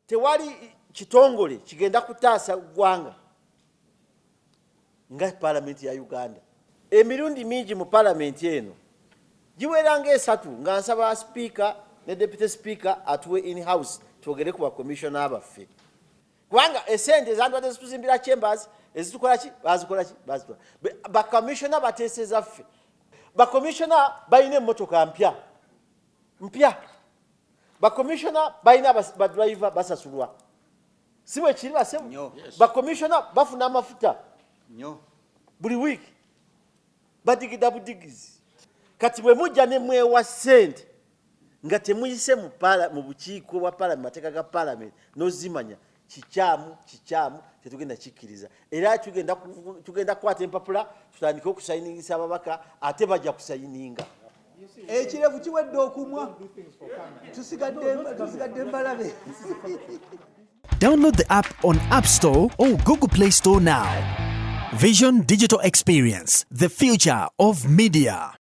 tewali kitongole kigenda kutaasa ggwanga nga Palamenti ya Uganda. Emirundi mingi mu Palamenti eno giweranga esatu nga nsaba speaker ne deputy speaker atuwe in house twogere ku bakomishona abaffe kubanga esente zandwadde zituzimbira chambers ezitukola ki bazikola bakomishona bateeseza ffe bakomishona balina emmotoka mpya bakomishona balina badriver basasulwa si bwe kiri basemu bakomishona bafuna amafuta buli wiiki badigida budigizi kati bwe mujja ne mwewa ssente nga temuyise mu bukiiko bwa Palamenti mateeka ga Palamenti n'ozimanya kikyamu tetugenda kikkiriza era tugenda kukwata empapula tutandike okusayiningisa ababaka ate bajja kusayininga ekirevu kiwedde okumwa tusigadde mbalabe. Download the app on App Store or Google Play Store now. Vision Digital Experience, the future of media.